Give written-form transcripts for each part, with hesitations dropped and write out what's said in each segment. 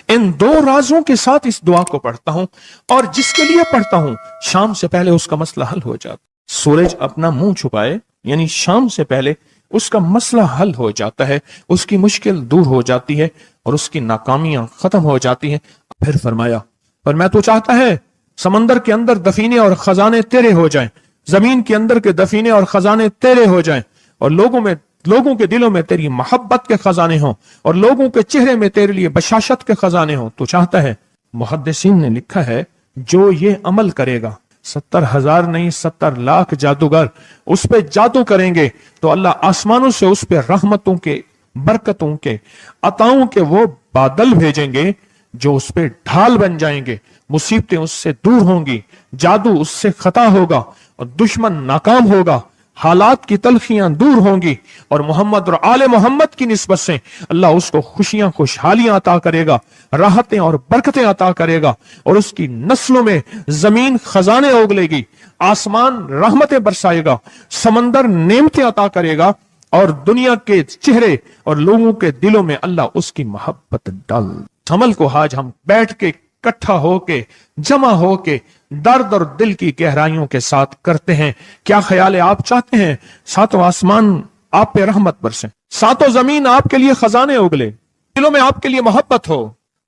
इन दो राजों के साथ इस दुआ को पढ़ता हूं, और जिसके लिए पढ़ता हूं शाम से पहले उसका मसला हल हो जाता। सूरज अपना मुंह छुपाए यानी शाम से पहले उसका मसला हल हो जाता है, उसकी मुश्किल दूर हो जाती है और उसकी नाकामियां खत्म हो जाती हैं। फिर फरमाया, पर मैं तो चाहता है समंदर के अंदर दफीने और खजाने तेरे हो जाएं, जमीन के अंदर के दफीने और खजाने तेरे हो जाएं, और लोगों के दिलों में तेरी मोहब्बत के खजाने हों, और लोगों के चेहरे में तेरे लिए बशाशत के खजाने हों। तो चाहता है। मुहद्दिसीन ने लिखा है, जो ये अमल करेगा, 70,000 नहीं 70 लाख जादूगर उस पे जादू करेंगे तो अल्लाह आसमानों से उस पे रहमतों के, बरकतों के, अताओं के वो बादल भेजेंगे जो उस पे ढाल बन जाएंगे। मुसीबतें उससे दूर होंगी, जादू उससे खता होगा और दुश्मन नाकाम होगा, हालात की तलखियां दूर होंगी, और मोहम्मद और आले मोहम्मद की निस्बत से अल्लाह उसको खुशियां, खुशहालियां अता करेगा, राहतें और बरकतें अता करेगा, और उसकी नस्लों में जमीन खजाने उगलेगी, आसमान रहमतें बरसाएगा, समंदर नेमतें अता करेगा, और दुनिया के चेहरे और लोगों के दिलों में अल्लाह उसकी मोहब्बत डाल। अमल को आज हम बैठ के इकट्ठा होके, जमा होके, दर्द और दिल की गहराइयों के साथ करते हैं। क्या ख्याल है? आप चाहते हैं सातों आसमान आप पे रहमत बरसे, सातों जमीन आपके लिए खजाने उगले, दिलों में आपके लिए मोहब्बत हो,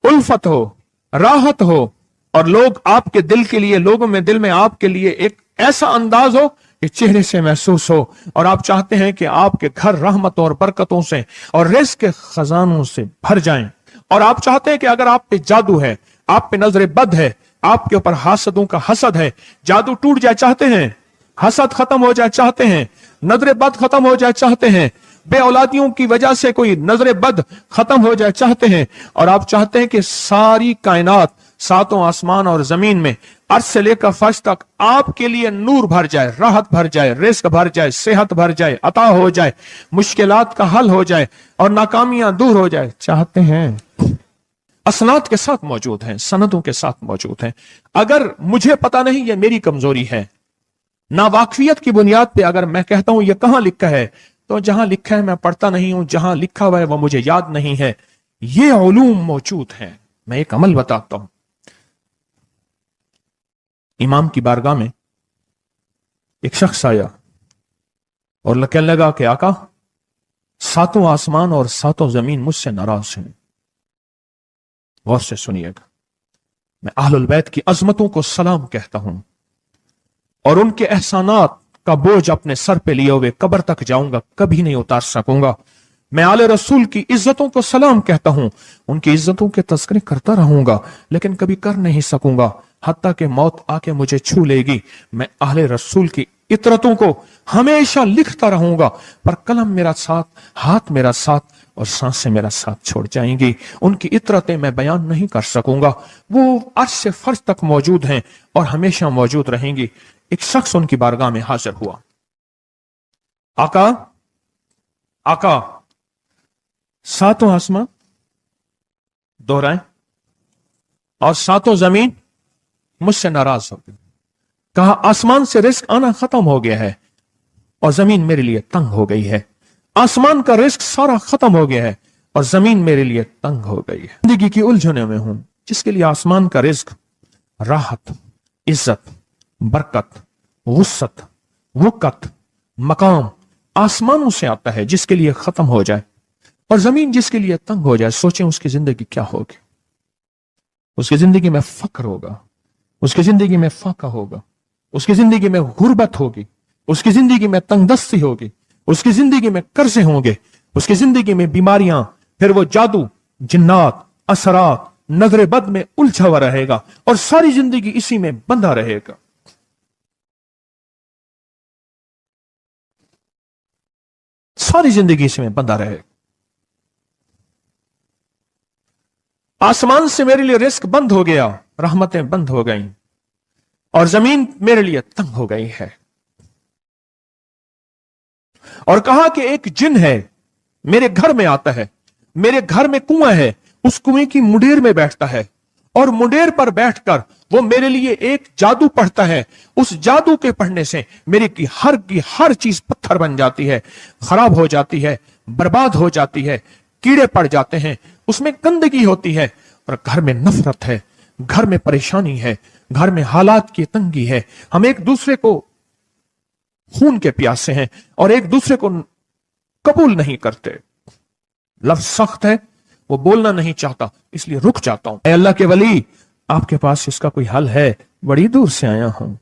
उल्फत हो, राहत हो, और लोग आपके दिल के लिए, लोगों में दिल में आपके लिए एक ऐसा अंदाज हो कि चेहरे से महसूस हो, और आप चाहते हैं कि आपके घर रहमतों और बरकतों से और रिज़्क़ के खजानों से भर जाएं, और आप चाहते हैं कि अगर आप पे जादू है, आप पे नजर बद है, आपके ऊपर हासदों का हसद है, जादू टूट जाए चाहते हैं, हसद खत्म हो जाए चाहते हैं, नजर बद खत्म हो जाए चाहते हैं, बे औलादियों की वजह से कोई नजर बद खत्म हो जाए चाहते हैं, और आप चाहते हैं कि सारी कायनात, सातों आसमान और जमीन में अर्श से लेकर फर्श तक आपके लिए नूर भर जाए, राहत भर जाए, रिज़्क़ भर जाए, सेहत भर जाए, अता हो जाए, मुश्किलात का हल हो जाए और नाकामियां दूर हो जाए चाहते हैं। असनाद के साथ मौजूद हैं, सनदों के साथ मौजूद हैं। अगर मुझे पता नहीं, ये मेरी कमजोरी है, ना वाकफियत की बुनियाद पे अगर मैं कहता हूं ये कहां लिखा है, तो जहां लिखा है मैं पढ़ता नहीं हूं, जहां लिखा हुआ है वो मुझे याद नहीं है। ये उलूम मौजूद हैं। मैं एक अमल बताता हूं। इमाम की बारगाह में एक शख्स आया और कहने लगा कि आका, सातों आसमान और सातों जमीन मुझसे नाराज हैं। गौर से सुनिएगा, मैं अहलुल बैत की अजमतों को सलाम कहता हूं और उनके एहसानात का बोझ अपने सर पे लिए हुए कब्र तक जाऊंगा, कभी नहीं उतार सकूंगा। मैं आले रसूल की इज्जतों को सलाम कहता हूं, उनकी इज्जतों के तस्करे करता रहूंगा, लेकिन कभी कर नहीं सकूंगा, हत्ता कि मौत आके मुझे छू लेगी। मैं आले रसूल की इतरतों को हमेशा लिखता रहूंगा, पर कलम मेरा साथ, हाथ मेरा साथ और सांसें मेरा साथ छोड़ जाएंगी। उनकी इतरतें मैं बयान नहीं कर सकूंगा। वो अर्श से फर्श तक मौजूद हैं और हमेशा मौजूद रहेंगी। एक शख्स उनकी बारगाह में हाजिर हुआ। आका, आका, सातों आसमान दोहराएं और सातों जमीन मुझसे नाराज हो गई। कहा, आसमान से रिज़्क़ आना खत्म हो गया है और जमीन मेरे लिए तंग हो गई है। आसमान का रिज़्क़ सारा खत्म हो गया है और जमीन मेरे लिए तंग हो गई है। जिंदगी की उलझनों में हूं, जिसके लिए आसमान का रिज़्क़, राहत, इज्जत, बरकत, वुसअत, वक़्त, मकाम आसमानों से आता है, जिसके लिए खत्म हो जाए, और जमीन जिसके लिए तंग हो जाए। सोचें उसकी जिंदगी क्या होगी। उसकी जिंदगी में फक्र होगा, उसकी जिंदगी में फाका होगा, उसकी जिंदगी में गुर्बत होगी, उसकी जिंदगी में तंगदस्ती होगी, उसकी जिंदगी में कर्जे होंगे, उसकी जिंदगी में बीमारियां, फिर वो जादू, जिन्नात, असरात, नजर बद में उलझा हुआ रहेगा और सारी जिंदगी इसी में बंधा रहेगा। सारी जिंदगी इसी में बंधा रहेगा। आसमान से मेरे लिए रिज़्क़ बंद हो गया, रहमतें बंद हो गईं और जमीन मेरे लिए तंग हो गई है। और कहा कि एक जिन है, मेरे घर में आता है, मेरे घर में कुआं है, उस कुएं की मुंडेर में बैठता है और मुंडेर पर बैठकर वो मेरे लिए एक जादू पढ़ता है। उस जादू के पढ़ने से मेरी की हर चीज पत्थर बन जाती है, खराब हो जाती है, बर्बाद हो जाती है, कीड़े पड़ जाते हैं, उसमें गंदगी होती है, اور گھر میں نفرت ہے، گھر میں پریشانی ہے، گھر میں حالات کی تنگی ہے، ہم ایک دوسرے کو خون کے پیاسے ہیں اور ایک دوسرے کو قبول نہیں کرتے، لفظ سخت ہے، وہ بولنا نہیں چاہتا، اس لیے رک جاتا ہوں۔ اے اللہ کے ولی، آپ کے پاس اس کا کوئی حل ہے؟ بڑی دور سے آیا ہوں۔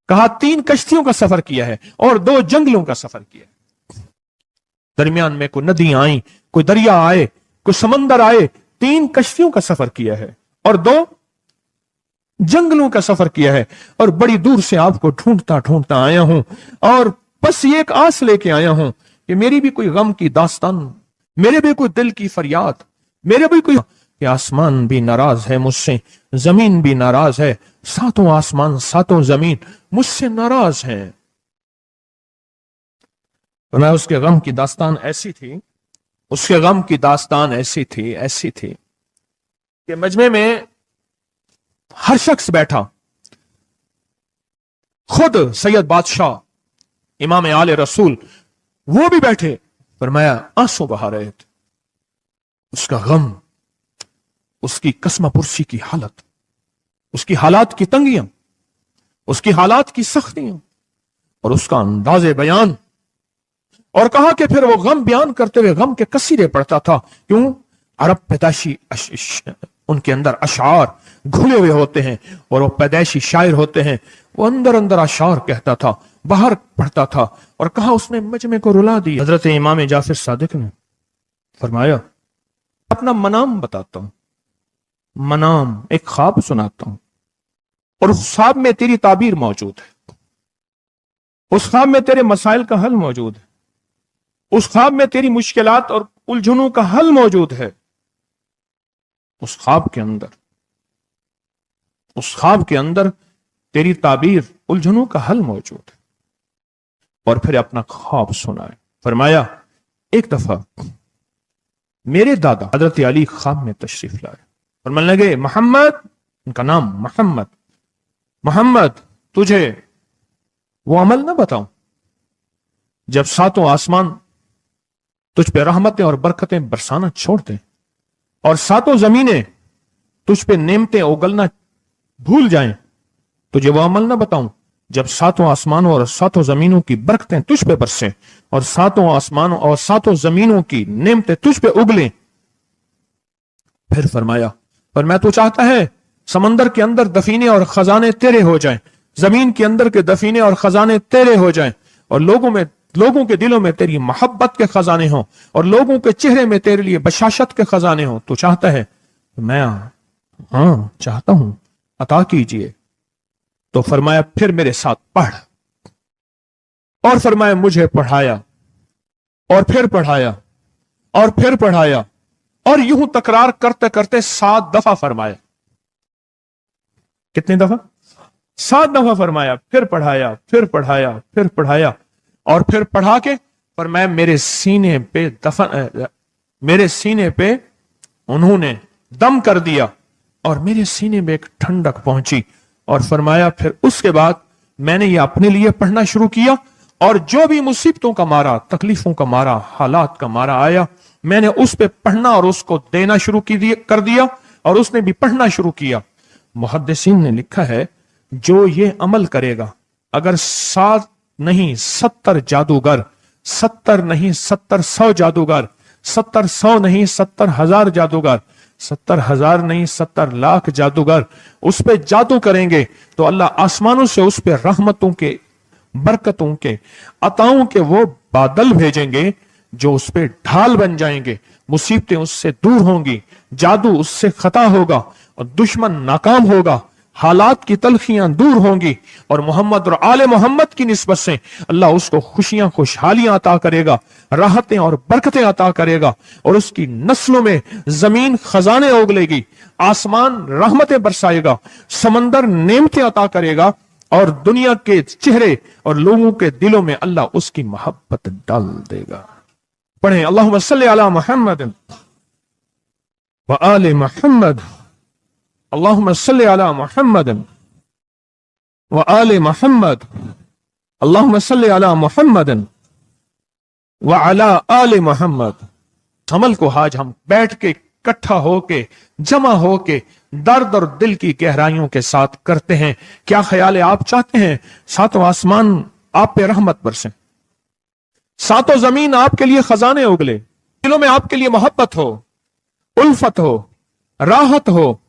کہا 3 کشتیوں کا سفر کیا ہے اور 2 جنگلوں کا سفر کیا ہے، درمیان میں کوئی ندیاں آئیں، کوئی دریا آئے، کوئی سمندر آئے، 3 کشتیوں کا سفر کیا ہے اور 2 جنگلوں کا سفر کیا ہے، اور بڑی دور سے آپ کو ڈھونڈتا ڈھونڈتا آیا ہوں، اور بس یہ ایک آس لے کے آیا ہوں کہ میری بھی کوئی غم کی داستان، میرے بھی کوئی دل کی فریاد، میرے بھی کوئی، کہ آسمان بھی ناراض ہے مجھ سے، زمین بھی ناراض ہے، 7 آسمان 7 زمین مجھ سے ناراض ہیں۔ فرمایا اس کے غم کی داستان ایسی تھی، اس کے غم کی داستان ایسی تھی کہ مجمع میں ہر شخص بیٹھا، خود سید بادشاہ امام آل رسول وہ بھی بیٹھے، فرمایا آنسو بہا رہے تھے، اس کا غم، اس کی قسمہ پرسی کی حالت، اس کی حالات کی تنگیاں، اس کی حالات کی سختیاں اور اس کا انداز بیان، اور کہا کہ پھر وہ غم بیان کرتے ہوئے غم کے قصیدے پڑھتا تھا۔ کیوں؟ عرب پیدائشی ان کے اندر اشعار گھلے ہوئے ہوتے ہیں اور وہ پیدائشی شاعر ہوتے ہیں، وہ اندر اندر اشعار کہتا تھا، باہر پڑھتا تھا، اور کہا اس نے مجمع کو رلا دیا۔ حضرت امام جعفر صادق نے فرمایا اپنا منام بتاتا ہوں، منام ایک خواب سناتا ہوں، اور اس خواب میں تیری تعبیر موجود ہے، اس خواب میں تیرے مسائل کا حل موجود ہے، اس خواب میں تیری مشکلات اور الجھنوں کا حل موجود ہے، اس خواب کے اندر تیری تعبیر الجھنوں کا حل موجود ہے۔ اور پھر اپنا خواب سنائے۔ فرمایا ایک دفعہ میرے دادا حضرت علی خواب میں تشریف لائے، فرمانے لگے محمد، ان کا نام محمد تجھے وہ عمل نہ بتاؤں جب 7 آسمان تجھ پہ رحمتیں اور برکتیں برسانا چھوڑ دیں اور 7 زمینیں تجھ پہ نعمتیں اگلنا بھول جائیں، تجھے وہ عمل نہ بتاؤں جب 7 آسمانوں اور 7 زمینوں کی برکتیں تجھ پہ برسیں اور 7 آسمانوں اور 7 زمینوں کی نعمتیں تجھ پہ اگلیں۔ پھر فرمایا تو چاہتا ہے سمندر کے اندر دفینے اور خزانے تیرے ہو جائیں، زمین کے اندر کے دفینے اور خزانے تیرے ہو جائیں، اور لوگوں کے دلوں میں تیری محبت کے خزانے ہوں اور لوگوں کے چہرے میں تیرے لیے بشاشت کے خزانے ہوں۔ تو چاہتا ہے؟ میں ہاں چاہتا ہوں، عطا کیجئے۔ تو فرمایا پھر میرے ساتھ پڑھ، اور فرمایا مجھے پڑھایا اور پھر پڑھایا اور پھر پڑھایا، اور یوں تکرار کرتے کرتے 7 دفعہ فرمایا۔ کتنی دفعہ؟ 7 دفعہ فرمایا، پھر پڑھایا، پھر پڑھایا، پھر پڑھایا، اور پھر پڑھا کے فرمایا میرے سینے پہ انہوں نے دم کر دیا اور میرے سینے میں ایک ٹھنڈک پہنچی، اور فرمایا پھر اس کے بعد میں نے یہ اپنے لیے پڑھنا شروع کیا، اور جو بھی مصیبتوں کا مارا، تکلیفوں کا مارا، حالات کا مارا آیا، میں نے اس پہ پڑھنا اور اس کو دینا شروع کر دیا، اور اس نے بھی پڑھنا شروع کیا۔ محدثین نے لکھا ہے جو یہ عمل کرے گا، اگر 7 نہیں 70 جادوگر، 70 نہیں 100 جادوگر، 100 نہیں 70,000 جادوگر، 70,000 نہیں 70,00,000 جادوگر اس پہ جادو کریں گے تو اللہ آسمانوں سے اس پہ رحمتوں کے، برکتوں کے، عطاؤں کے وہ بادل بھیجیں گے جو اس پہ ڈھال بن جائیں گے، مصیبتیں اس سے دور ہوں گی، جادو اس سے خطا ہوگا اور دشمن ناکام ہوگا، حالات کی تلخیاں دور ہوں گی، اور محمد اور آل محمد کی نسبت سے اللہ اس کو خوشیاں، خوشحالیاں عطا کرے گا، راحتیں اور برکتیں عطا کرے گا، اور اس کی نسلوں میں زمین خزانے اگلے گی، آسمان رحمتیں برسائے گا، سمندر نعمتیں عطا کرے گا، اور دنیا کے چہرے اور لوگوں کے دلوں میں اللہ اس کی محبت ڈال دے گا۔ پڑھیں اللہم صلی علی محمد وآل محمد، اللہم صلی علی محمد وآل محمد، اللہم صلی علی محمد وعلی آل محمد۔ عمل کو آج ہم بیٹھ کے इकट्ठा होके, जमा होके दर्द और दिल की गहराइयों के साथ करते हैं। क्या ख्याल है, आप चाहते हैं सातों आसमान आप पे रहमत बरसें, सातों जमीन आपके लिए खजाने उगले, दिलों में आपके लिए मोहब्बत हो, उल्फत हो, राहत हो,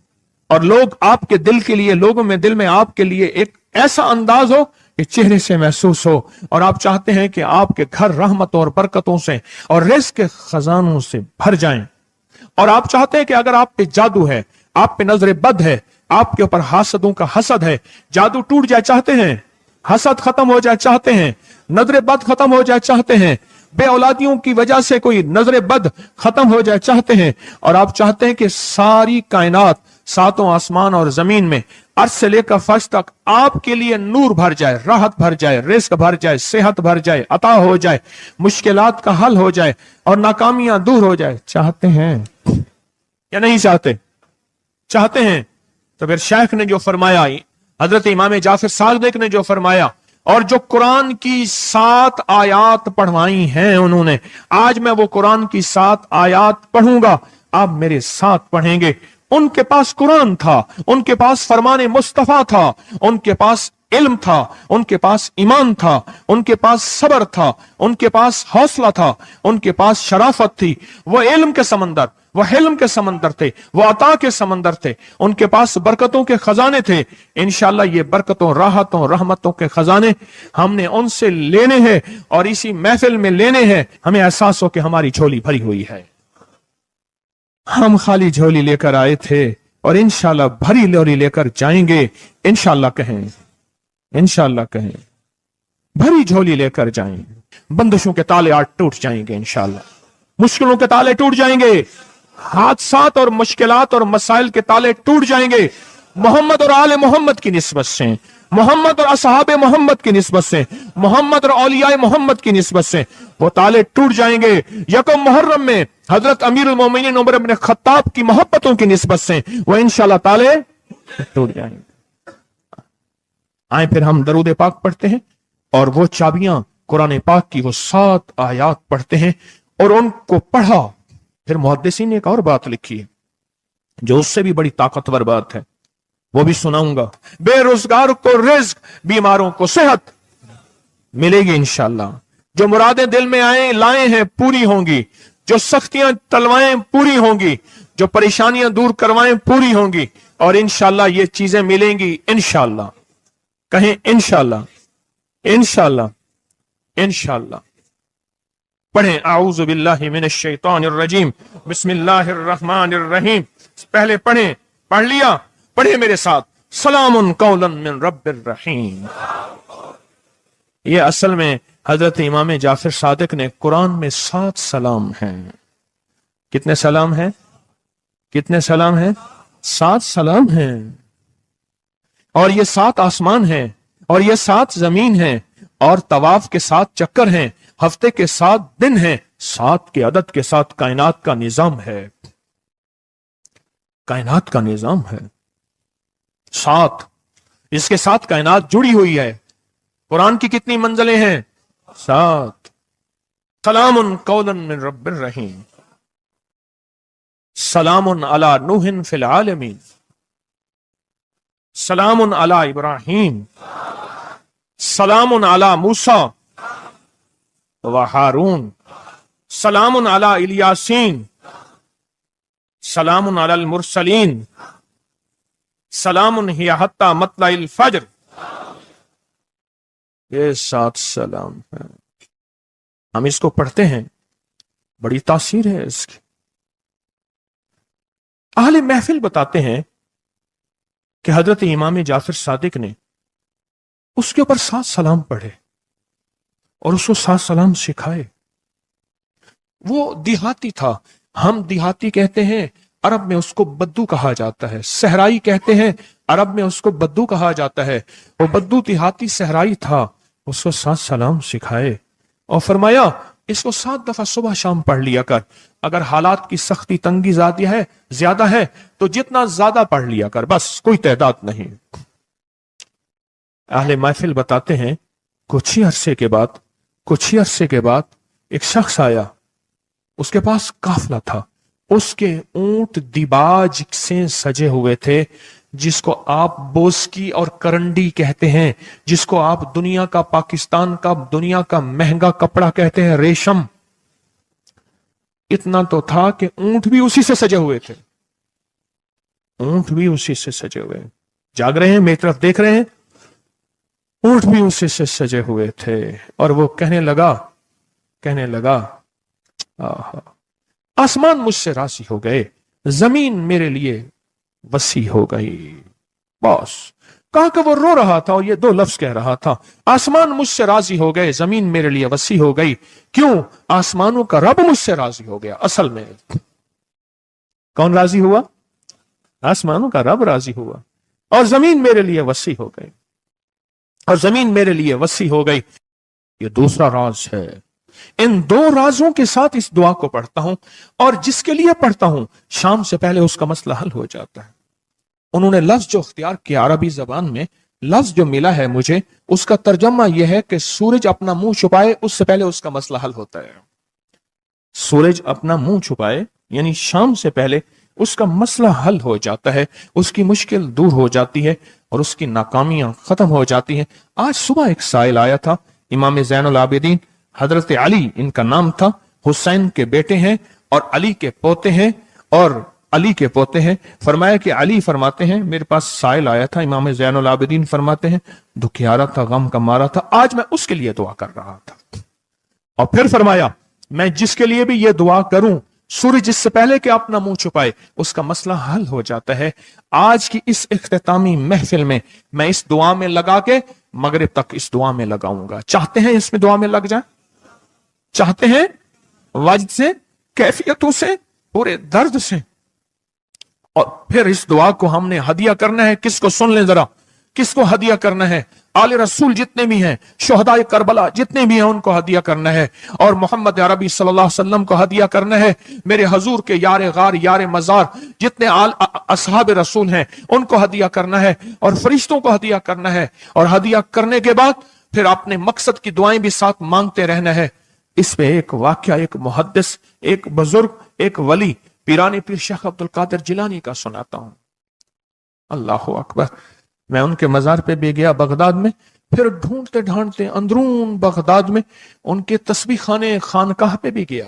और लोग आपके दिल के लिए, लोगों में दिल में आपके लिए एक ऐसा अंदाज हो कि चेहरे से महसूस हो, और आप चाहते हैं कि आपके घर रहमतों और बरकतों से और रिज़्क़ के खजानों से भर जाएं, और आप चाहते हैं कि अगर आप पे जादू है, आप पे नजर बद है, आपके ऊपर हासदों का हसद है, जादू टूट जाए चाहते हैं, हसद खत्म हो जाए चाहते हैं, नजर बद खत्म हो जाए चाहते हैं, बे औलादियों की वजह से कोई नजर बद खत्म हो जाए चाहते हैं, और आप चाहते हैं कि सारी कायनात, सातों आसमान और जमीन में अर्श से लेकर फर्श तक आपके लिए नूर भर जाए, राहत भर जाए, रिज़्क़ भर जाए, सेहत भर जाए, अता हो जाए, मुश्किलात का हल हो जाए और नाकामियां दूर हो जाए, चाहते हैं या नहीं चाहते? चाहते हैं। तो फिर शेख ने जो फरमाया, हजरत इमाम जाफर सादिक ने जो फरमाया, और जो कुरान की 7 आयात पढ़वाई हैं उन्होंने, आज मैं वो कुरान की 7 आयात पढ़ूंगा, आप मेरे साथ पढ़ेंगे। उनके पास कुरान था, उनके पास फरमाने मुस्तफा था, उनके पास इल्म था, उनके पास ईमान था, उनके पास सब्र था, उनके पास हौसला था, उनके पास शराफत थी। वो इल्म के समंदर, वो हिल्म के समंदर थे, वो अता के समंदर थे, उनके पास बरकतों के खजाने थे। इंशाअल्लाह ये बरकतों, राहतों, रहमतों के खजाने हमने उनसे लेने हैं, और इसी महफिल में लेने हैं। हमें एहसास हो कि हमारी झोली भरी हुई है, हम खाली झोली लेकर आए थे और इंशाअल्लाह भरी झोली लेकर जाएंगे। इंशाअल्लाह कहें, इंशाअल्लाह कहें, भरी झोली लेकर जाएंगे। बंदिशों के ताले आज टूट जाएंगे इंशाअल्लाह, मुश्किलों के ताले टूट जाएंगे, हादसात और मुश्किलात और मसाइल के ताले टूट जाएंगे। मोहम्मद और आले मोहम्मद की निस्बत से, मोहम्मद और असहाबे मोहम्मद की निस्बत से, मोहम्मद और औलियाए मोहम्मद की निस्बत से वो ताले टूट जाएंगे। यकम मुहर्रम में हजरत अमीरुल मोमिनीन उमर इब्न खत्ताब की मोहब्बतों की निस्बत से वो इंशाअल्लाह ताले टूट जाएंगे। आए फिर हम दरूद पाक पढ़ते हैं, और वो चाबियां कुरान पाक की वो 7 आयात पढ़ते हैं, और उनको पढ़ा। फिर मुहद्दिसीन ने एक और बात लिखी है जो उससे भी बड़ी ताकतवर बात है, वो भी सुनाऊंगा। बेरोजगार को रिज़्क़, बीमारों को सेहत मिलेगी इंशाअल्लाह। जो मुरादें दिल में आए लाए हैं पूरी होंगी, जो सख्तियां तलवाएं पूरी होंगी, जो परेशानियां दूर करवाएं पूरी होंगी, और इंशाअल्लाह ये चीजें मिलेंगी इंशाअल्लाह। कहें इंशाअल्लाह, इंशाअल्लाह, इंशाअल्लाह। पढ़ें आऊज़ु बिल्लाहि मिनश शैतानिर रजीम, बिस्मिल्लाहिर रहमानिर रहीम। पहले पढ़ें, पढ़ लिया, पढ़े मेरे साथ, सलामुन कौलन मिन रब्बिर रहीम। ये असल में हजरत इमाम जाफर सादिक ने कुरान में 7 सलाम हैं। कितने सलाम हैं? कितने सलाम हैं? 7 सलाम हैं। और ये 7 आसमान हैं, और ये 7 जमीन हैं, और तवाफ के 7 चक्कर हैं, हफ्ते के 7 दिन हैं, 7 के अदद के साथ कायनात का निजाम है, कायनात का निजाम है 7। इसके साथ कायनात जुड़ी हुई है। कुरान की कितनी मंजिलें हैं? 7। सलामुन कौलन मिन रब्बिर रहीम, सलामुन अला नूहिन फिल आलमीन, सलामुन अला इब्राहीम, सलामुन अला मूसा व हारून, सलामुन अला इलियासीन, सलामुन अलल मुरसलीन, सलामुन हिया हत्ता मतलाइल फज्र। ये 7 सलाम है। हम इसको पढ़ते हैं, बड़ी तासीर है इसकी। अहले महफिल बताते हैं कि हजरत इमाम जाफर सादिक ने उसके ऊपर 7 सलाम पढ़े और उसको 7 सलाम सिखाए। वो देहाती था, हम देहाती कहते हैं, अरब में उसको बद्दू कहा जाता है। सहराई कहते हैं, अरब में उसको बद्दू कहा जाता है। वो बद्दू देहाती सहराई था, उसको 7 सलाम सिखाए और फरमाया इसको 7 दफा सुबह शाम पढ़ लिया कर। अगर हालात की सख्ती तंगी ज्यादा है तो जितना ज्यादा पढ़ लिया कर, बस, कोई तादाद नहीं। अहले महफिल बताते हैं कुछ ही अरसे के बाद एक शख्स आया, उसके पास काफिला था, उसके ऊंट दिबाज से सजे हुए थे, जिसको आप बोस्की और करंडी कहते हैं, जिसको आप दुनिया का, पाकिस्तान का दुनिया का महंगा कपड़ा कहते हैं, रेशम। इतना तो था कि ऊंट भी उसी से सजे हुए थे, ऊंट भी उसी से सजे हुए। जाग रहे हैं, मेरी तरफ देख रहे हैं, ऊंट भी उसी से सजे हुए थे। और वो कहने लगा आहा, आसमान मुझसे राजी हो गए, जमीन मेरे लिए वसी हो गई। बस कहा कि वो रो रहा था और ये दो लफ्ज कह रहा था, आसमान मुझसे राजी हो गए, जमीन मेरे लिए वसी हो गई। क्यों? आसमानों का रब मुझसे राजी हो गया। असल में कौन राजी हुआ? आसमानों का रब राजी हुआ, और जमीन मेरे लिए वसी हो गई, और जमीन मेरे लिए वसी हो गई। ये दूसरा राज है। इन दो राजों के साथ इस दुआ को पढ़ता हूं, और जिसके लिए पढ़ता हूं शाम से पहले उसका मसला हल हो जाता है। उन्होंने लफ्ज जो इख्तियार किया अरबी जबान में, लफ्ज जो मिला है मुझे, उसका तर्जमा यह है कि सूरज अपना मुंह छुपाए उससे पहले उसका मसला हल होता है। सूरज अपना मुंह छुपाए यानी शाम से पहले उसका मसला हल हो जाता है, उसकी मुश्किल दूर हो जाती है और उसकी नाकामियां खत्म हो जाती हैं। आज सुबह एक साइल आया था, इमाम ज़ैनुल आबिदीन हजरत अली इनका नाम था, हुसैन के बेटे हैं और अली के पोते हैं, और अली के पोते हैं। फरमाया कि अली फरमाते हैं, मेरे पास साइल आया था, इमाम ज़ैनुल आबिदीन फरमाते हैं, दुखियारा था, गम का मारा था, आज मैं उसके लिए दुआ कर रहा था। और फिर फरमाया, मैं जिसके लिए भी ये दुआ करूं, सूरज जिससे पहले कि अपना मुंह छुपाए उसका मसला हल हो जाता है। आज की इस इख्तितामी महफिल में मैं इस दुआ में लगा के मगरिब तक इस दुआ में लगाऊंगा। चाहते हैं इसमें दुआ में लग जाए? चाहते हैं? वजद से, कैफियतों से, पूरे दर्द से। और फिर इस दुआ को हमने हदिया करना है। किसको? सुन लें जरा, किसको हदिया करना है? आले रसूल जितने भी हैं, शोहदाए करबला जितने भी हैं, उनको हदिया करना है। और मोहम्मद अरबी सल्लल्लाहु अलैहि वसल्लम को हदिया करना है। मेरे हजूर के यार गार, यार मजार जितने असहाब रसूल हैं, उनको हदिया करना है, और फरिश्तों को हदिया करना है। और हदिया करने के बाद फिर अपने मकसद की दुआएं भी साथ मांगते रहना है। इस पे एक वाक्या, एक मुहद्दिस, एक बुजुर्ग, एक वली, पीरानी पीर शेख अब्दुल कादिर जिलानी का सुनाता हूं। अल्लाह अकबर। मैं उनके मजार पे भी गया बगदाद में, फिर ढूंढते ढांढते अंदरून बगदाद में उनके तस्बीह खाने खानकाह पे भी गया,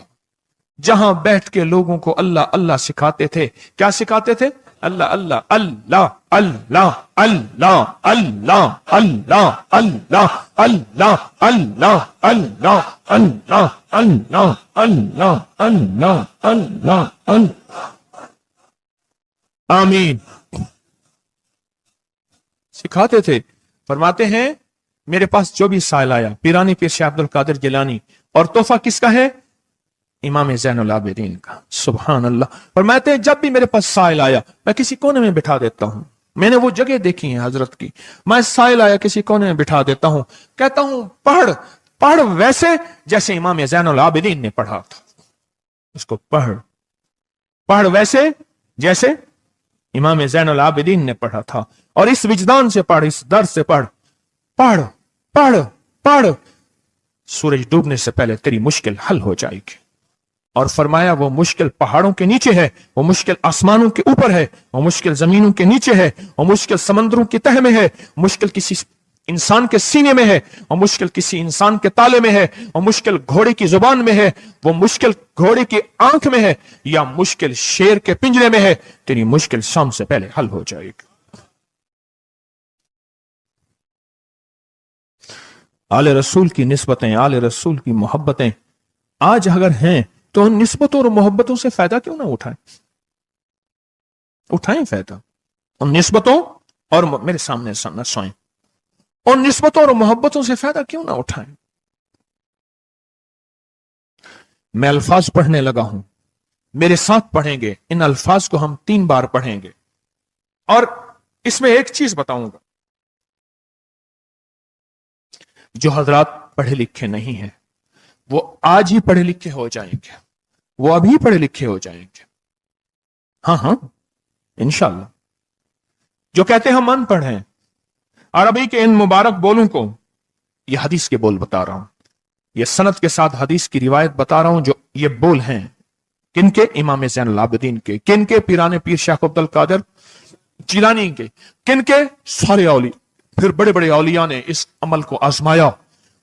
जहां बैठ के लोगों को अल्लाह अल्लाह सिखाते थे। क्या सिखाते थे? अल्लाह अल्लाह अल्लाह अल्लाह अल्लाह अल्लाह अल्लाह अल्लाह अल्लाह अल्लाह अल्लाह अल्लाह अल्लाह अल्लाह अल्लाह अल्लाह अल्लाह। आमीन। सिखाते थे। फरमाते हैं, मेरे पास जो भी साइल आया, पीरानी पीर शेख अब्दुल कादिर जिलानी, और तोहफा किसका है? इमाम ज़ैनुल आबिदीन का। सुभान अल्लाह। फरमाते हैं, जब भी मेरे पास साइल आया, मैं किसी कोने में बिठा देता हूं। मैंने वो जगह देखी है हजरत की, मैं साइल आया किसी कोने में बिठा देता हूं, कहता हूं पढ़, पढ़ वैसे जैसे इमाम ज़ैनुल आबिदीन ने पढ़ा था। उसको पढ़, पढ़ वैसे जैसे इमाम ज़ैनुल आबिदीन ने पढ़ा था। और इस विजदान से पढ़, इस दर्द से पढ़, पढ़ पढ़ पढ़, सूरज डूबने से पहले तेरी मुश्किल हल हो जाएगी। और फरमाया, वो मुश्किल पहाड़ों के नीचे है, वो मुश्किल आसमानों के ऊपर है, वो मुश्किल जमीनों के नीचे है, वो मुश्किल समंदरों की तह में है, मुश्किल किसी इंसान के सीने में है, वो मुश्किल किसी इंसान के ताले में है, वो मुश्किल घोड़े की जुबान में है, वो मुश्किल घोड़े की आंख में है, या मुश्किल शेर के पिंजरे में है। तेरी मुश्किल शाम से पहले हल हो जाएगी। आले रसूल की निस्बतें, आले रसूल की मोहब्बतें आज अगर हैं, तो उन निस्बतों और मोहब्बतों से फायदा क्यों ना उठाएं? उठाएं फायदा उन निस्बतों और, मेरे सामने न सोएं, उन निस्बतों और मोहब्बतों से फायदा क्यों ना उठाएं? मैं अल्फाज पढ़ने लगा हूं, मेरे साथ पढ़ेंगे। इन अल्फाज को हम 3 बार पढ़ेंगे, और इसमें एक चीज बताऊंगा, जो हजरात पढ़े लिखे नहीं हैं, वो आज ही पढ़े लिखे हो जाएंगे, वो अभी पढ़े लिखे हो जाएंगे। हाँ हाँ, इंशाअल्लाह। जो कहते हैं हम अनपढ़ हैं, अरबी के इन मुबारक बोलों को, ये हदीस के बोल बता रहा हूं, ये सनद के साथ हदीस की रिवायत बता रहा हूं, जो ये बोल हैं, किनके? इमाम ज़ैनुल आबिदीन के। किनके? पीराने पीर शेख अब्दुल कादिर जिलानी के। किनके? सारे औलिया। फिर बड़े बड़े औलिया ने इस अमल को आजमाया,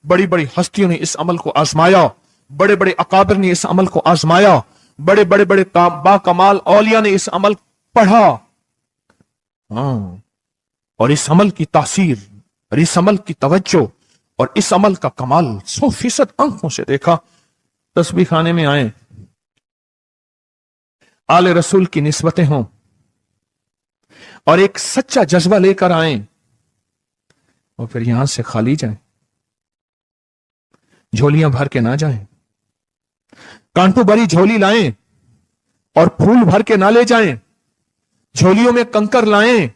बड़ी बड़ी हस्तियों ने इस अमल को आजमाया, बड़े बड़े अकाबिर ने इस अमल को आजमाया, बड़े बड़े बड़े बाकमाल औलिया ने इस अमल पढ़ा। और इस अमल की तासीर और इस अमल की तवज्जो और इस अमल का कमाल 100% आंखों से देखा। तस्बीह खाने में आए, आले रसूल की निस्बतें हों और एक सच्चा जज्बा लेकर आए और फिर यहां से खाली जाएं, झोलियां भर के ना जाएं, कांटों भरी झोली लाएं और फूल भर के ना ले जाएं, झोलियों में कंकर लाएं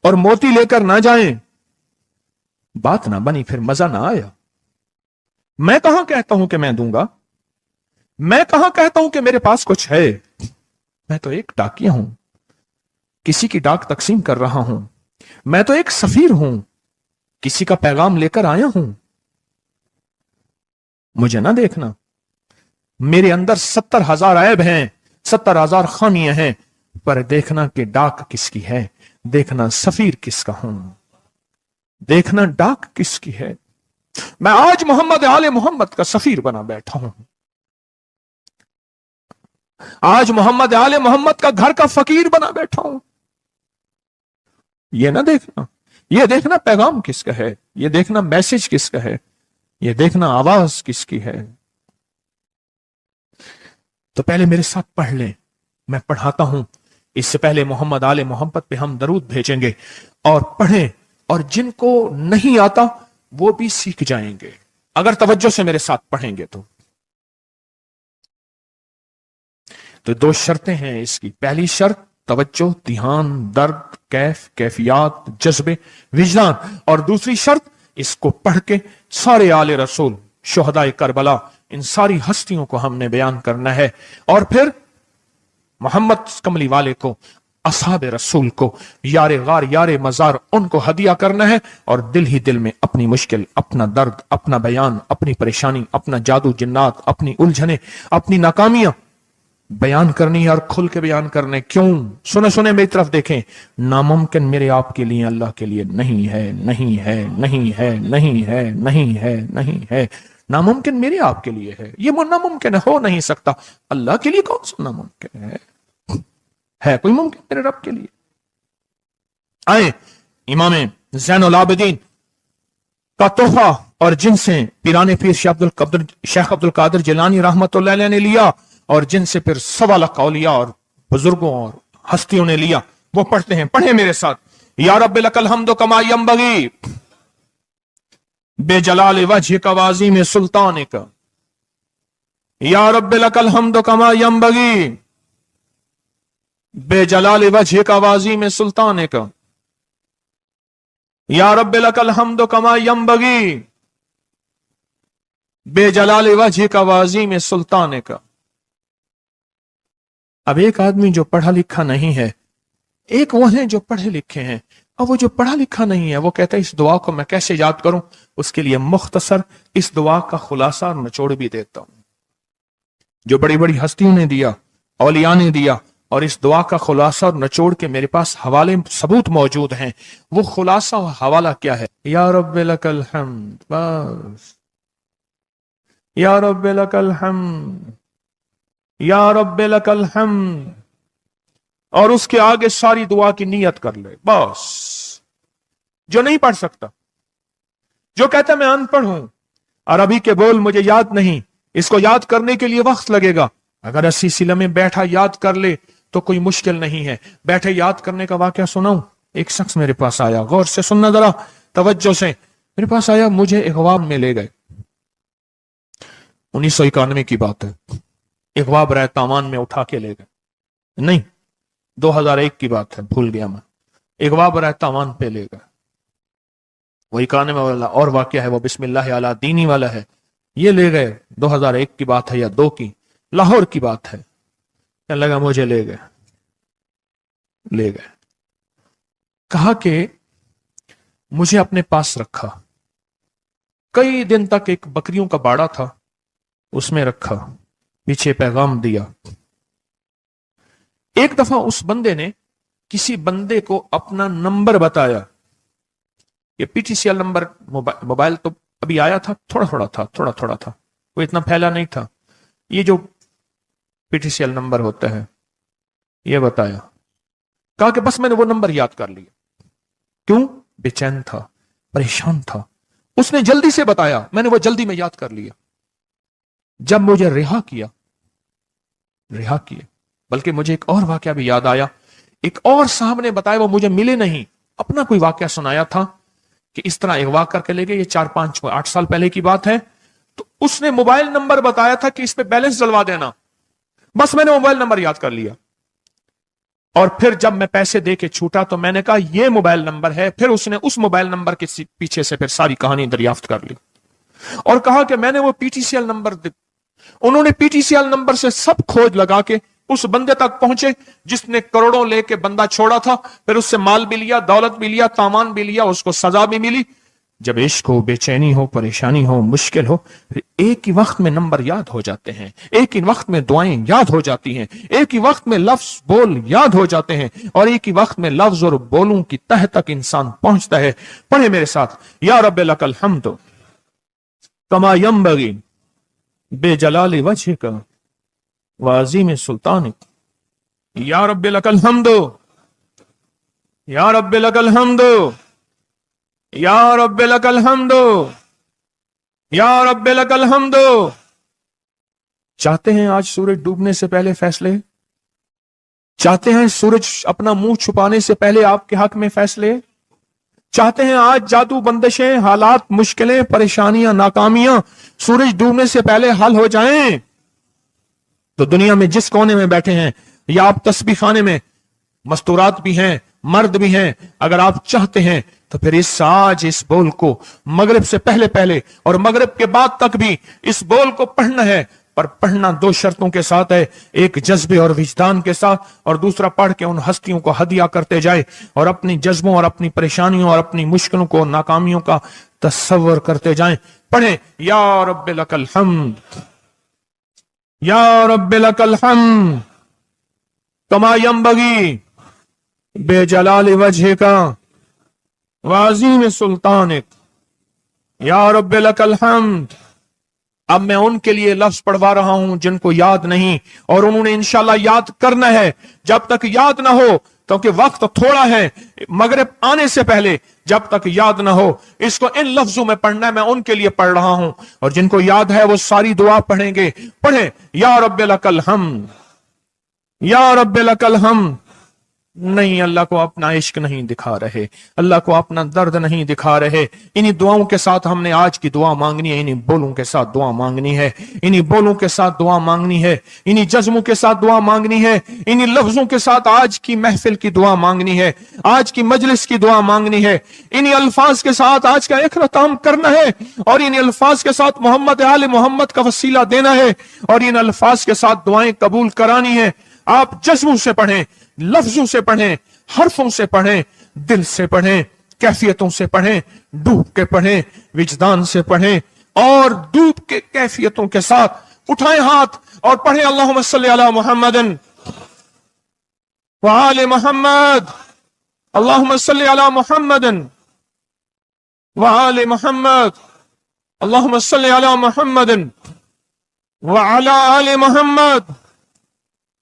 और मोती लेकर ना जाएं। बात ना बनी, फिर मजा ना आया। मैं कहां कहता हूं कि मैं दूंगा, मैं कहां कहता हूं कि मेरे पास कुछ है। मैं तो एक डाकिया हूं, किसी की डाक तकसीम कर रहा हूं। मैं तो एक सफीर हूं, किसी का पैगाम लेकर आया हूं। मुझे ना देखना, मेरे अंदर 70,000 ऐब हैं, 70,000 खामियां हैं, पर देखना कि डाक किसकी है, देखना सफीर किसका हूं, देखना डाक किसकी है। मैं आज मोहम्मद आले मोहम्मद का सफीर बना बैठा हूं। आज मोहम्मद आले मोहम्मद का घर का फकीर बना बैठा हूं। ये ना देखना, ये देखना पैगाम किसका है, ये देखना मैसेज किसका है, ये देखना आवाज किसकी है। तो पहले मेरे साथ पढ़ लें, मैं पढ़ाता हूं। इससे पहले मोहम्मद आले मोहम्मद पे हम दरूद भेजेंगे और पढ़ें, और जिनको नहीं आता वो भी सीख जाएंगे अगर तवज्जो से मेरे साथ पढ़ेंगे। तो दो शर्तें हैं इसकी। पहली शर्त तवज्जो, ध्यान, दर्द, कैफियत, जज्बे, विजदान। और दूसरी शर्त, इसको पढ़ के सारे आले रसूल, शुहदाए करबला, इन सारी हस्तियों को हमने बयान करना है। और फिर मोहम्मद कमली वाले को, असहाब रसूल को, यारे गार यारे मजार, उनको हदिया करना है। और दिल ही दिल में अपनी मुश्किल, अपना दर्द, अपना बयान, अपनी परेशानी, अपना जादू जिन्नात, अपनी उलझने, अपनी नाकामियां बयान करनी है और खुल के बयान करने। क्यों? सुने सुने मेरी तरफ देखें। नामुमकिन मेरे आपके लिए अल्लाह के लिए नहीं है, नहीं है, नहीं है, नहीं है, नहीं है, नहीं है। नामुमकिन मेरे आपके लिए है, ये नामुमकिन हो नहीं सकता। अल्लाह के लिए कौन सा नामुमकिन है कोई मुमकिन मेरे रब के लिए? आए इमाम ज़ैनुल आबिदीन का तोहफा, और जिनसे पीराने पीर शेख अब्दुल कादिर जिलानी रहमतुल्लाह अलैह ने लिया, और जिनसे फिर 1.25 लाख औलिया और बुजुर्गों और हस्तियों ने लिया, वो पढ़ते हैं। पढ़े मेरे साथ। या रब्बि लकल हम्दु कमा यंबगी बेजलाल वजह का वाज़ीम सुल्तान का। या रब्बि लकल हम्दु कमा यंबगी बेजलाल वजह का वाज़ीम सुल्तान का। या रब्बि लकल हम्दु कमा यंबगी बेजलाल वजह का वाज़ीम सुल्तान का। अब एक आदमी जो पढ़ा लिखा नहीं है, एक वो है जो पढ़े लिखे हैं। अब वो जो पढ़ा लिखा नहीं है, वो कहता है इस दुआ को मैं कैसे याद करूं। उसके लिए मुख्तसर इस दुआ का खुलासा और निचोड़ भी देता हूं, जो बड़ी बड़ी हस्तियों ने दिया, औलिया ने दिया। और इस दुआ का खुलासा और निचोड़ के मेरे पास हवाले सबूत मौजूद हैं। वो खुलासा और हवाला क्या है? या रब्बि लकल हम्द, बस। या रब्बि लकल हम्द, या रब्बि लकल हम्द। और उसके आगे सारी दुआ की नियत कर ले, बस। जो नहीं पढ़ सकता, जो कहता मैं अनपढ़ हूं, अरबी के बोल मुझे याद नहीं, इसको याद करने के लिए वक्त लगेगा, अगर 80 सिले में बैठा याद कर ले तो कोई मुश्किल नहीं है। बैठे याद करने का वाकया सुनाऊं। एक शख्स मेरे पास आया, गौर से सुनना जरा, तवज्जो से। मेरे पास आया, मुझे इगवाब में ले गए। 1991 की बात है। इगवाब राय तामान में उठा के ले गए, नहीं 2001 की बात है, भूल गया मैं। इगवाब राय तामान पे ले गए। वही काने में वाला और वाकया है, वो बिस्मिल्लाह अला दीनी वाला है। ये ले गए, 2001 की बात है या 2 की, लाहौर की बात है। क्या लगा, मुझे ले गए। कहा कि मुझे अपने पास रखा। कई दिन तक एक बकरियों का बाड़ा था, उसमें रखा, पीछे पैगाम दिया एक दफा उस बंदे ने किसी बंदे को अपना नंबर बताया। ये पीटीसीएल नंबर, मोबाइल तो अभी आया था, थोड़ा थोड़ा था, वो इतना फैला नहीं था। ये जो पीटीसीएल नंबर होता है, ये बताया। कहा कि बस मैंने वो नंबर याद कर लिया। क्यों? बेचैन था, परेशान था। उसने जल्दी से बताया, मैंने वो जल्दी में याद कर लिया। जब मुझे रिहा किया, बल्कि मुझे एक और वाकया भी याद आया। एक और साहब ने बताया, वो मुझे मिले नहीं, अपना कोई वाकया सुनाया था कि इस तरह अगवा करके ले गए। ये 4-5-8 साल पहले की बात है। तो उसने मोबाइल नंबर बताया था कि इस पे बैलेंस डलवा देना। बस मैंने मोबाइल नंबर याद कर लिया। और फिर जब मैं पैसे दे के छूटा तो मैंने कहा ये मोबाइल नंबर है। फिर उसने उस मोबाइल नंबर के पीछे से फिर सारी कहानी दरियाफ्त कर ली और कहा कि मैंने वो पीटीसीएल नंबर, उन्होंने पीटीसीएल नंबर से सब खोज लगा के उस बंदे तक पहुंचे जिसने करोड़ों लेके बंदा छोड़ा था। फिर उससे माल भी लिया, दौलत भी लिया, सामान भी लिया, उसको सजा भी मिली। जब इश्क हो, बेचैनी हो, परेशानी हो, मुश्किल हो, फिर एक ही वक्त में नंबर याद हो जाते हैं, एक ही वक्त में दुआएं याद हो जाती हैं, एक ही वक्त में लफ्ज बोल याद हो जाते हैं, और एक ही वक्त में लफ्ज और बोलों की तह तक इंसान पहुंचता है। पढ़े मेरे साथ, या रब्बे लकल हम्द कमा यंबगी बेजलाल वजहिक वाज़ीम सुल्तानिक। या रब्बे लकल हम्द, या रब्बे लकल हम्द, या रब्बे लकल हम्द, या रब्बे लकल हम्द। चाहते हैं आज सूरज डूबने से पहले फैसले? चाहते हैं सूरज अपना मुंह छुपाने से पहले आपके हक में फैसले? चाहते हैं आज जादू, बंदिशें, हालात, मुश्किलें, परेशानियां, नाकामियां सूरज डूबने से पहले हल हो जाएं? तो दुनिया में जिस कोने में बैठे हैं, या आप तस्बीह खाने में, मस्तूरात भी हैं, मर्द भी हैं, अगर आप चाहते हैं तो फिर इस बोल को मगरिब से पहले पहले और मगरिब के बाद तक भी इस बोल को पढ़ना है। पर पढ़ना 2 शर्तों के साथ है, एक जज्बे और विजदान के साथ, और दूसरा पढ़ के उन हस्तियों को हदिया करते जाए और अपनी जज्बों और अपनी परेशानियों और अपनी मुश्किलों को, नाकामियों का तस्वर करते जाएं। पढ़े, या रब्बे लकल हम्द, या रब्बे लकल हम्द कमा यंबगी बेजलाल वजहिका वाज़ीम सुल्तानिक। या रब्बे लकल हम्द। अब मैं उनके लिए लफ्ज पढ़वा रहा हूं जिनको याद नहीं, और उन्होंने इंशाल्लाह याद करना है। जब तक याद ना हो, क्योंकि वक्त थोड़ा है, मगरिब आने से पहले जब तक याद ना हो, इसको इन लफ्जों में पढ़ना है। मैं उनके लिए पढ़ रहा हूं, और जिनको याद है वो सारी दुआ पढ़ेंगे। पढ़े, या रब्बे लकल हम्द, या रब्बे लकल हम्द। नहीं, अल्लाह को अपना इश्क नहीं दिखा रहे, अल्लाह को अपना दर्द नहीं दिखा रहे। इन्हीं दुआओं के साथ हमने आज की दुआ मांगनी है, इन्हीं बोलों के साथ दुआ मांगनी है, इन्हीं बोलों के साथ दुआ मांगनी है, इन्हीं जज्बों के साथ दुआ मांगनी है, इन्हीं लफ्जों के साथ आज की महफिल की दुआ मांगनी है, आज की मजलिस की दुआ मांगनी है। इन्हीं अल्फाज के साथ आज का इख्तिताम करना है, और इन्हीं अल्फाज के साथ मोहम्मद आले मोहम्मद का वसीला देना है, और इन अल्फाज के साथ दुआएं कबूल करानी है। आप जज्बों से पढ़ें, लफ्जों से पढ़ें, हरफों से पढ़ें, दिल से पढ़ें, कैफियतों से पढ़ें, डूब के पढ़ें, विजदान से पढ़ें, और डूब के कैफियतों के साथ उठाएं हाथ और पढ़ें, अल्लाहुम्मा सल्ली अला मुहम्मदिन व आले मुहम्मद, अल्लाहुम्मा सल्ली अला मुहम्मदिन व आले मुहम्मद, अल्लाहुम्मा सल्ली अला मुहम्मदिन व अला आले मुहम्मद।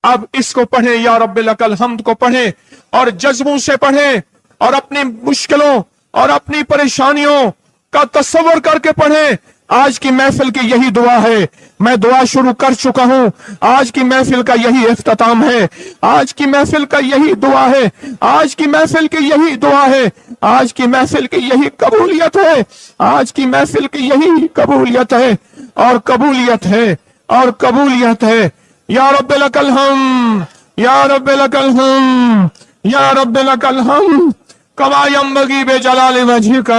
अब इसको पढ़ें, या रब्बिल लकल हम्द को पढ़ें, और जज्बों से पढ़ें, और अपनी मुश्किलों और अपनी परेशानियों का तस्वर करके पढ़ें। आज की महफिल की यही दुआ है। मैं दुआ शुरू कर चुका हूं, आज की महफिल का यही इख्तिताम है, आज की महफिल का यही दुआ है, आज की महफिल की यही दुआ है, आज की महफिल की यही कबूलियत है, आज की महफिल की यही कबूलियत है, और कबूलियत है, और कबूलियत है। या रब्बे लकल हम्द, या रब्बे लकल हम्द, या रब्बे लकल हम्द कमा यंबगी बेजलाल वजहिका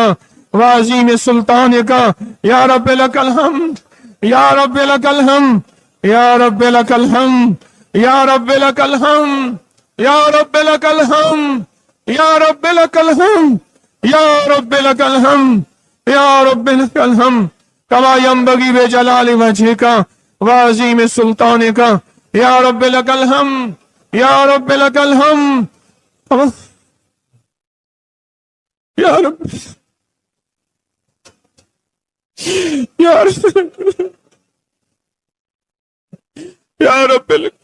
वाज़ीम सुल्तानिका। या रब्बे लकल हम्द, या रब्बे लकल हम्द, या रब्बे लकल हम्द, या रब्बे लकल हम्द, या रब्बे लकल हम्द, या रब्बे लकल हम्द, या रब्बे लकल हम्द, या रब्बे लकल हम्द कमा यंबगी बेजलाल वजहिका वाज़ीम सुल्तानिका। या रब्बे लकल हम्द, یا رب لک الحمد، یا رب، یا رب، یا رب لک